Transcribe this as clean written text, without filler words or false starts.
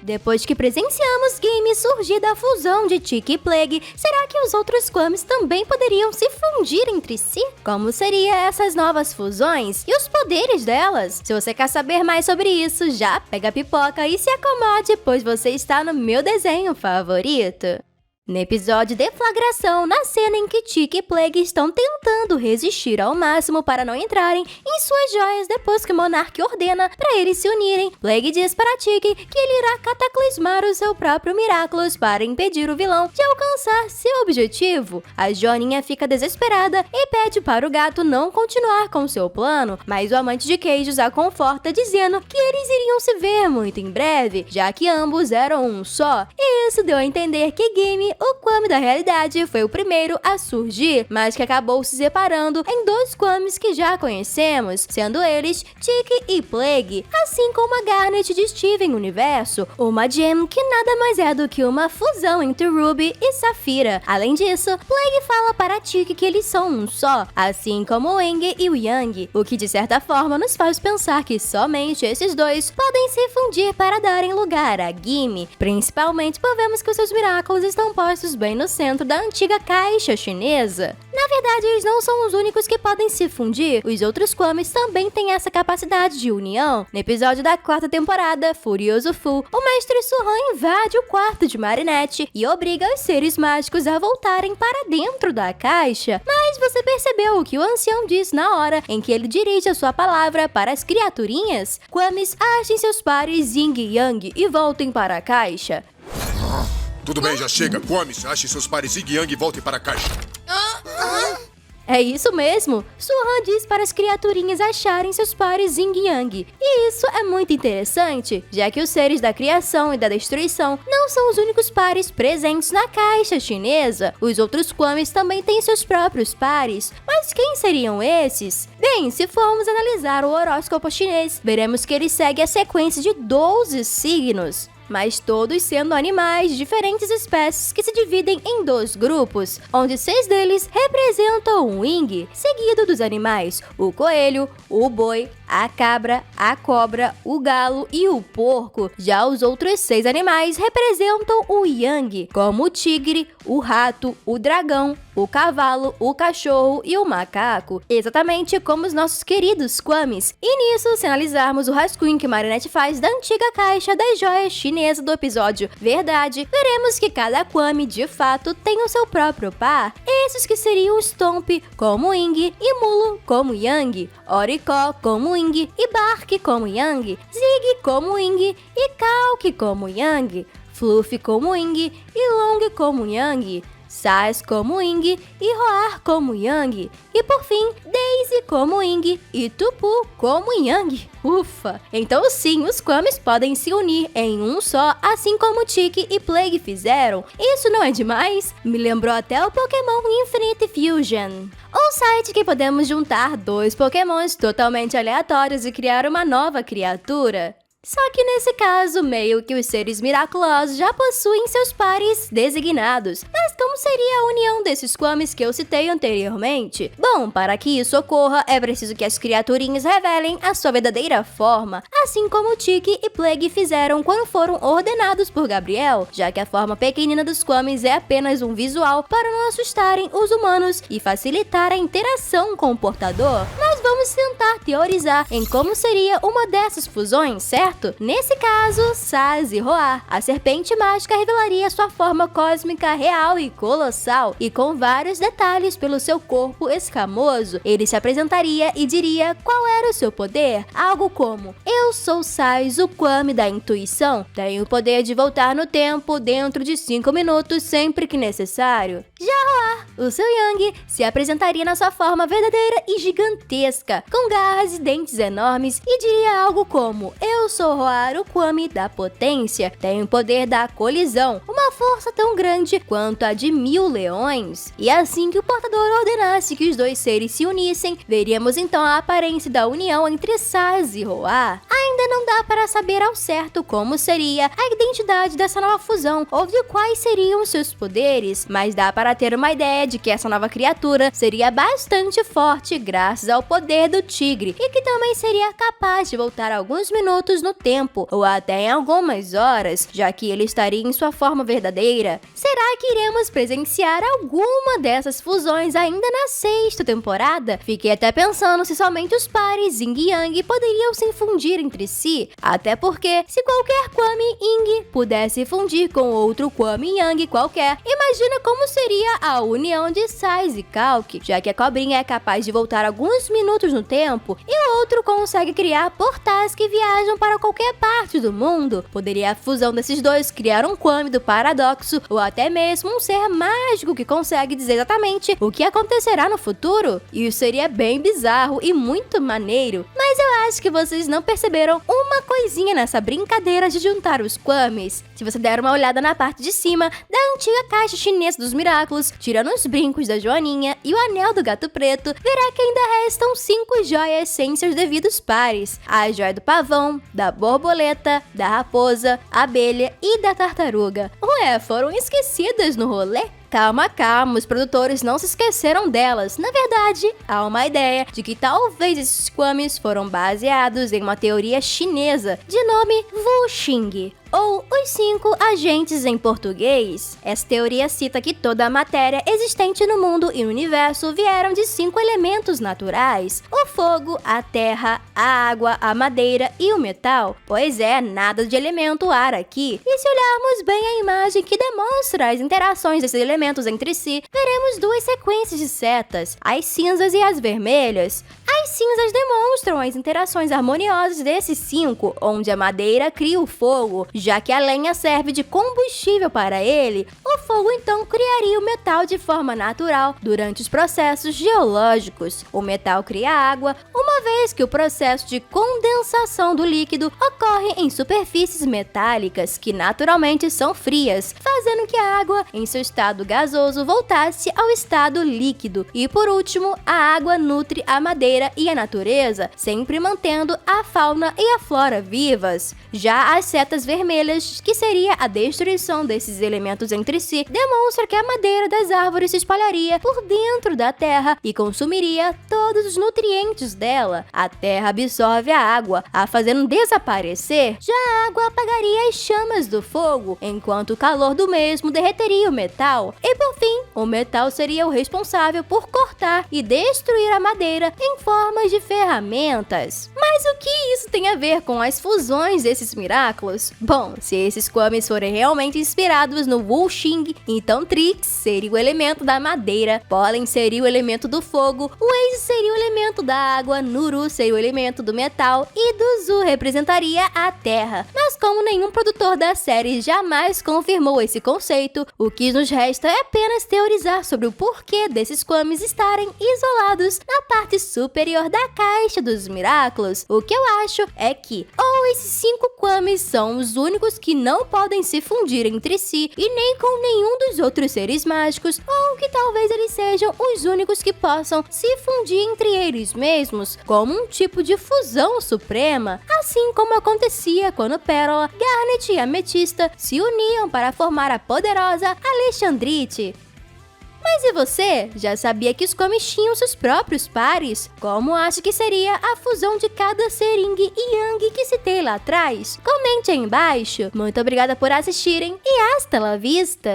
Depois que presenciamos Game surgir da fusão de Tiki e Plague, será que os outros Kwamis também poderiam se fundir entre si? Como seriam essas novas fusões e os poderes delas? Se você quer saber mais sobre isso, já pega a pipoca e se acomode, pois você está no meu desenho favorito. No episódio Deflagração, na cena em que Tiki e Plague estão tentando resistir ao máximo para não entrarem em suas joias depois que Monark ordena para eles se unirem, Plague diz para Tiki que ele irá cataclismar o seu próprio Miraculous para impedir o vilão de alcançar seu objetivo. A Joaninha fica desesperada e pede para o gato não continuar com seu plano, mas o amante de queijos a conforta dizendo que eles iriam se ver muito em breve, já que ambos eram um só. E isso deu a entender que Game, o Kwami da realidade, foi o primeiro a surgir, mas que acabou se separando em dois Kwamis que já conhecemos, sendo eles Tiki e Plague, assim como a Garnet de Steven Universo, uma gem que nada mais é do que uma fusão entre Ruby e Safira. Além disso, Plague fala para Tiki que eles são um só, assim como o Eng e o Yang, o que de certa forma nos faz pensar que somente esses dois podem se fundir para darem lugar a Gimme, principalmente por vermos que os seus Miraculous estão postos bem no centro da antiga caixa chinesa. Na verdade, eles não são os únicos que podem se fundir, os outros Kwamis também têm essa capacidade de união. No episódio da 4ª temporada, Furioso Fu, o mestre Suhan invade o quarto de Marinette e obriga os seres mágicos a voltarem para dentro da caixa. Mas você percebeu o que o ancião diz na hora em que ele dirige a sua palavra para as criaturinhas? Kwamis, achem seus pares Yin e Yang e voltem para a caixa. Tudo bem, já chega. Kwamis, ache seus pares Yin e Yang e voltem para a caixa. É isso mesmo, Suhan diz para as criaturinhas acharem seus pares Yin e Yang. E isso é muito interessante, já que os seres da criação e da destruição não são os únicos pares presentes na caixa chinesa. Os outros Kwamis também têm seus próprios pares, mas quem seriam esses? Bem, se formos analisar o horóscopo chinês, veremos que ele segue a sequência de 12 signos, mas todos sendo animais de diferentes espécies que se dividem em 2 grupos, onde 6 deles representam o Yin, seguido dos animais, o coelho, o boi, a cabra, a cobra, o galo e o porco. Já os outros 6 animais representam o Yang, como o tigre, o rato, o dragão, o cavalo, o cachorro e o macaco, exatamente como os nossos queridos Kwamis. E nisso, se analisarmos o rascunho que Marinette faz da antiga caixa das joias chinesa do episódio Verdade, veremos que cada Kwami de fato tem o seu próprio par, esses que seriam o Stomp como Yin e Mulo como Yang, Oricó como Yin e Bark como Yang, Zig como Yin e Kalk como Yang, Fluff como Yin e Long como Yang, Saz como Yin e Roar como Yang, e por fim, Daisy como Yin e Tupu como Yang. Ufa! Então sim, os Kwamis podem se unir em um só, assim como Tiki e Plague fizeram. Isso não é demais? Me lembrou até o Pokémon Infinite Fusion, um site que podemos juntar 2 Pokémons totalmente aleatórios e criar uma nova criatura. Só que nesse caso, meio que os seres miraculosos já possuem seus pares designados. Mas como seria a união desses Kwamis que eu citei anteriormente? Bom, para que isso ocorra, é preciso que as criaturinhas revelem a sua verdadeira forma, assim como Tiki e Plague fizeram quando foram ordenados por Gabriel, já que a forma pequenina dos Kwamis é apenas um visual para não assustarem os humanos e facilitar a interação com o portador. Mas vamos tentar teorizar em como seria uma dessas fusões, certo? Nesse caso, Saz e Roar, a serpente mágica revelaria sua forma cósmica real e colossal, e com vários detalhes pelo seu corpo escamoso. Ele se apresentaria e diria qual era o seu poder, algo como: eu sou Saz, o Kwami da intuição, tenho o poder de voltar no tempo dentro de 5 minutos sempre que necessário. Já Roar, o seu Yang, se apresentaria na sua forma verdadeira e gigantesca, com garras e dentes enormes, e diria algo como: eu sou Roar, o Kwami da potência, tenho o poder da colisão, uma força tão grande quanto a de 1000 leões. E assim que o portador ordenasse que os dois seres se unissem, veríamos então a aparência da união entre Saz e Roar. Ainda não dá para saber ao certo como seria a identidade dessa nova fusão ou de quais seriam seus poderes, mas dá para ter uma ideia de que essa nova criatura seria bastante forte graças ao poder do tigre e que também seria capaz de voltar alguns minutos no tempo ou até em algumas horas, já que ele estaria em sua forma verdadeira. Será que iremos presenciar alguma dessas fusões ainda na sexta temporada? Fiquei até pensando se somente os pares Yin e Yang poderiam se fundir entre si, até porque se qualquer Kwami Yin pudesse fundir com outro Kwami Yang qualquer, imagina como seria a união de Sais e Kalk, já que a cobrinha é capaz de voltar alguns minutos no tempo e o outro consegue criar portais que viajam para qualquer parte do mundo. Poderia a fusão desses dois criar um Kwami do paradoxo ou até mesmo um ser mágico que consegue dizer exatamente o que acontecerá no futuro? Isso seria bem bizarro e muito maneiro, mas eu acho que vocês não perceberam uma coisinha nessa brincadeira de juntar os Kwamis. Se você der uma olhada na parte de cima da antiga caixa chinesa dos Miraculous, tirando os brincos da Joaninha e o anel do Gato Preto, verá que ainda restam 5 joias sem seus devidos pares: a joia do pavão, da borboleta, da raposa, abelha e da tartaruga. Ué, foram esquecidas no rolê? Calma, calma, os produtores não se esqueceram delas. Na verdade, há uma ideia de que talvez esses Kwamis foram baseados em uma teoria chinesa de nome Wuxing, ou os 5 agentes em português. Essa teoria cita que toda a matéria existente no mundo e no universo vieram de 5 elementos naturais: o fogo, a terra, a água, a madeira e o metal. Pois é, nada de elemento ar aqui. E se olharmos bem a imagem que demonstra as interações desses elementos entre si, veremos 2 sequências de setas, as cinzas e as vermelhas. As cinzas demonstram as interações harmoniosas desses 5, onde a madeira cria o fogo, já que a lenha serve de combustível para ele. O fogo então criaria o metal de forma natural durante os processos geológicos. O metal cria água, uma vez que o processo de condensação do líquido ocorre em superfícies metálicas que naturalmente são frias, fazendo que a água, em seu estado gasoso, voltasse ao estado líquido. E por último, a água nutre a madeira e a natureza, sempre mantendo a fauna e a flora vivas. Já as setas vermelhas, que seria a destruição desses elementos entre si, demonstra que a madeira das árvores se espalharia por dentro da terra e consumiria todos os nutrientes dela. A terra absorve a água, a fazendo desaparecer. Já a água apagaria as chamas do fogo, enquanto o calor do mesmo derreteria o metal. E por fim, o metal seria o responsável por cortar e destruir a madeira em formas de ferramentas. Mas o que isso tem a ver com as fusões desses Miraculous? Bom, se esses Kwamis forem realmente inspirados no Wuxing, então Trix seria o elemento da madeira, Pollen seria o elemento do fogo, Waze seria o elemento da água, Nuru seria o elemento do metal e Duzu representaria a terra. Mas como nenhum produtor da série jamais confirmou esse conceito, o que nos resta é apenas teorizar sobre o porquê desses Kwamis estarem isolados na parte superior da caixa dos Miraculous. O que eu acho é que ou esses 5 Kwamis são os únicos que não podem se fundir entre si e nem com nenhum dos outros seres mágicos, ou que talvez eles sejam os únicos que possam se fundir entre eles mesmos, como um tipo de fusão suprema, assim como acontecia quando Pérola, Garnet e Ametista se uniam para formar a poderosa Alexandrite. Mas e você? Já sabia que os Kwamis tinham seus próprios pares? Como acha que seria a fusão de cada ser Yin e Yang que citei lá atrás? Comente aí embaixo. Muito obrigada por assistirem e hasta la vista!